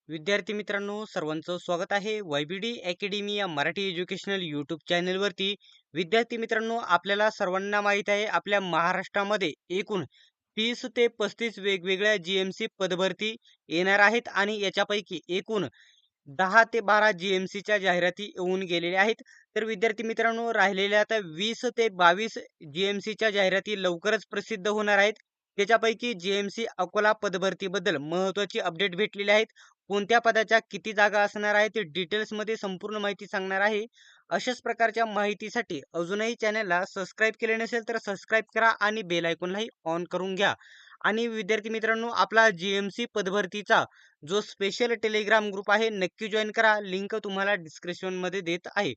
विद्यार्थी मित्रांनो, सर्वांचं स्वागत आहे YBD अकॅडमी या मराठी एज्युकेशनल यूट्यूब चॅनलवरती. विद्यार्थी मित्रांनो, आपल्याला सर्वांना माहित आहे, आपल्या महाराष्ट्रामध्ये एकूण 30 ते 35 वेगवेगळ्या जीएमसी पदभरती येणार आहेत आणि याच्यापैकी एकूण 10 ते 12 जीएमसीच्या जाहिराती येऊन गेलेल्या आहेत. तर विद्यार्थी मित्रांनो, राहिलेल्या आता 20 ते 22 जीएमसीच्या जाहिराती लवकरच प्रसिद्ध होणार आहेत. त्याच्यापैकी जीएमसी अकोला पदभरतीबद्दल महत्त्वाची अपडेट भेटलेली आहेत. कोणत्या पदाच्या किती जागा असणार आहेत ते डिटेल्समध्ये संपूर्ण माहिती सांगणार आहे. अशाच प्रकारच्या माहितीसाठी अजूनही चॅनलला सबस्क्राईब केले नसेल तर सबस्क्राईब करा आणि बेल आयकॉनलाही ऑन करून घ्या. आणि विद्यार्थी मित्रांनो, आपला जीएमसी पदभरतीचा जो स्पेशल टेलिग्राम ग्रुप आहे नक्की जॉईन करा. लिंक तुम्हाला डिस्क्रिप्शनमध्ये देत आहे.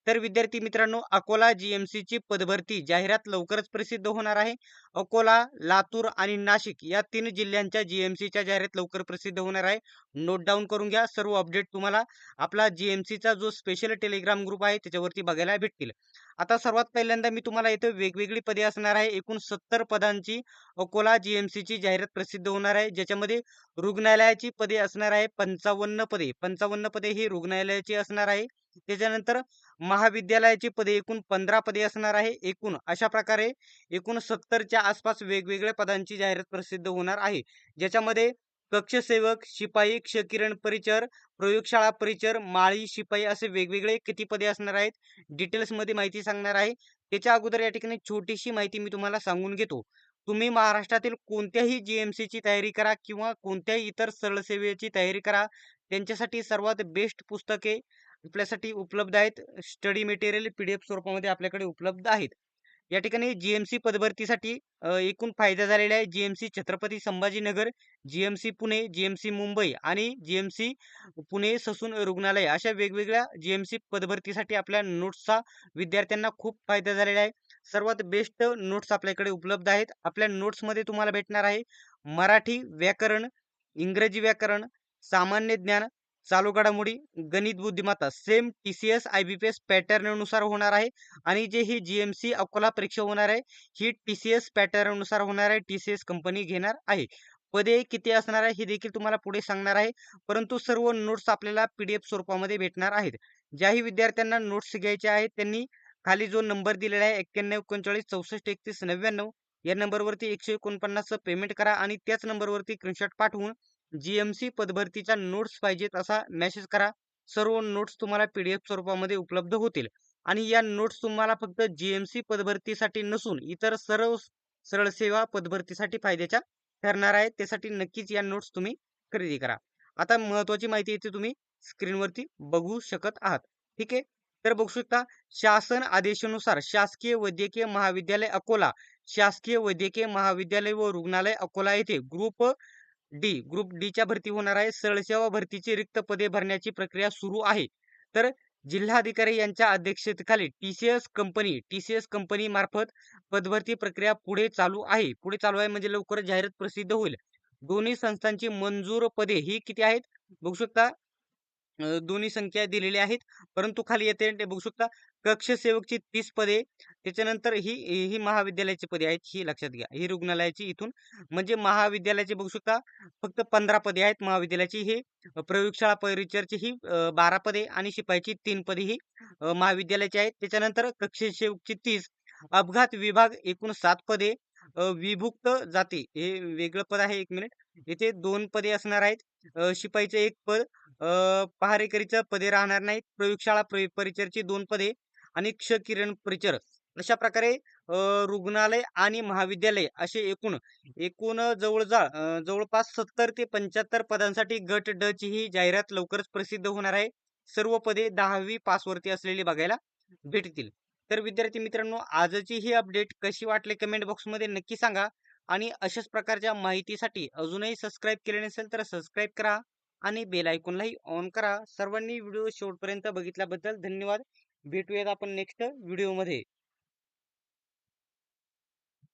तर विद्यार्थी मित्रांनो, अकोला जीएमसीची पदभरती जाहिरात लवकरच प्रसिद्ध होणार आहे. अकोला, लातूर आणि नाशिक या 3 जिल्ह्यांच्या जीएमसीच्या जाहिरात लवकर प्रसिद्ध होणार आहे. नोट डाऊन करून घ्या. सर्व अपडेट तुम्हाला आपला जीएमसीचा जो स्पेशल टेलिग्राम ग्रुप आहे त्याच्यावरती बघायला भेटतील. आता सर्वात पहिल्यांदा मी तुम्हाला इथे वेगवेगळी पदे असणार आहे. एकूण 70 पदांची अकोला जीएमसीची जाहिरात प्रसिद्ध होणार आहे, ज्याच्यामध्ये रुग्णालयाची पदे असणार आहे 55 पदे. 55 पदे ही रुग्णालयाची असणार आहे. त्याच्यानंतर महाविद्यालयाची पदे एकूण 15 पदे असणार आहे. एकूण अशा प्रकारे एकूण 70च्या आसपास वेगवेगळ्या पदांची जाहिरात प्रसिद्ध होणार आहे, ज्याच्यामध्ये कक्षसेवक, शिपाई, क्षकिरण परिचर, प्रयोगशाळा परिचर, माळी, शिपाई असे वेगवेगळे किती पदे असणार आहेत डिटेल्समध्ये माहिती सांगणार आहे. त्याच्या अगोदर या ठिकाणी छोटीशी माहिती मी तुम्हाला सांगून घेतो. तुम्ही महाराष्ट्रातील कोणत्याही जीएमसीची तयारी करा किंवा कोणत्याही इतर सरळ सेवेची तयारी करा, त्यांच्यासाठी सर्वात बेस्ट पुस्तके आपल्यासाठी उपलब्ध आहेत. स्टडी मटेरियल पीडीएफ स्वरूपामध्ये आपल्याकडे उपलब्ध आहेत. या ठिकाणी जीएमसी पदभरतीसाठी एकूण फायदा झालेला आहे. GMC Chhatrapati Sambhajinagar, GMC Pune, GMC Mumbai आणि जीएमसी पुणे ससून रुग्णालय अशा वेगवेगळ्या जीएमसी पदभरतीसाठी आपल्या नोट्सचा विद्यार्थ्यांना खूप फायदा झालेला आहे. सर्वात बेस्ट नोट्स आपल्याकडे उपलब्ध आहेत. आपल्या नोट्समध्ये तुम्हाला भेटणार आहे मराठी व्याकरण, इंग्रजी व्याकरण, सामान्य ज्ञान, चालू घडामोडी, गणित बुद्धिमत्ता सेम टीसीएस आयबीपीएस पॅटर्न नुसार होणार आहे. आणि जे ही जीएमसी अकोला परीक्षा होणार आहे ही टीसीएस पॅटर्न नुसार होणार आहे. टीसीएस कंपनी घेणार आहे. पदे किती असणार आहे हे देखील तुम्हाला पुढे सांगणार आहे. परंतु सर्व नोट्स आपल्याला पीडीएफ स्वरूपामध्ये भेटणार आहेत. ज्याही विद्यार्थ्यांना नोट्स घ्यायचे आहेत त्यांनी खाली जो नंबर दिलेला आहे 91 39 64 31 99 या नंबरवरती 149 पेमेंट करा आणि त्याच नंबरवरती स्क्रीनशॉट पाठवून जीएमसी पदभरतीच्या नोट्स पाहिजेत असा मेसेज करा. सर्व नोट्स तुम्हाला पीडीएफ स्वरूपामध्ये उपलब्ध होतील. आणि या नोट्स तुम्हाला फक्त जीएमसी पदभरतीसाठी नसून इतर सर्व सरळ सेवा पदभरतीसाठी फायद्याच्या ठरणार आहेत. त्यासाठी नक्कीच या नोट्स तुम्ही खरेदी करा. आता महत्त्वाची माहिती इथे तुम्ही स्क्रीनवरती बघू शकत आहात. ठीक आहे. तर बघू शकता शासन आदेशानुसार शासकीय वैद्यकीय महाविद्यालय अकोला, शासकीय वैद्यकीय महाविद्यालय व रुग्णालय अकोला येथे ग्रुप डीच्या भरती होणार आहे. सरळ सेवा भरतीची रिक्त पदे भरण्याची प्रक्रिया सुरू आहे. तर जिल्हाधिकारी यांच्या अध्यक्षतेखाली टीसीएस कंपनी मार्फत पदभरती प्रक्रिया पुढे चालू आहे म्हणजे लवकरच जाहिरात प्रसिद्ध होईल. दोन्ही संस्थांची मंजूर पदे ही किती आहेत बघू शकता. दोन्ही संख्या दिलेल्या आहेत. परंतु खाली येते ते बघू शकता कक्ष सेवकची 30 पदे. त्याच्यानंतर ही ही महाविद्यालयाची पदे आहेत ही लक्षात घ्या. ही रुग्णालयाची इथून म्हणजे महाविद्यालयाची बघू शकता फक्त 15 पदे आहेत. महाविद्यालयाची ही प्रयोगशाळा परिचरची ही 12 पदे आणि शिपाईची 3 पदे ही महाविद्यालयाची आहेत. त्याच्यानंतर कक्ष सेवकची 30, अपघात विभाग एकूण 7 पदे, विभुक्त जाती हे वेगळं पद आहे. 1 मिनिट. इथे 2 पदे असणार आहेत. शिपाईचं 1 पद, पहारेकरीचं पदे राहणार नाहीत. प्रयोगशाळा परिचरची 2 पदे आणि क्षकिरण परिचर अशा प्रकारे रुग्णालय आणि महाविद्यालय असे एकूण एकूण जवळपास 70 ते 75 पदांसाठी गट ड ची ही जाहिरात लवकरच प्रसिद्ध होणार आहे. सर्व पदे 10वी पासवरती असलेली बघायला भेटतील. तर विद्यार्थी मित्रांनो, आजची ही अपडेट कशी वाटली कमेंट बॉक्समध्ये नक्की सांगा. आणि अशाच प्रकारच्या माहितीसाठी अजूनही सबस्क्राईब केले नसेल तर सबस्क्राईब करा आणि बेल आयकॉनलाही ऑन करा. सर्वांनी व्हिडिओ शेवटपर्यंत बघितल्याबद्दल धन्यवाद. भेटूयात आपण नेक्स्ट व्हिडिओमध्ये.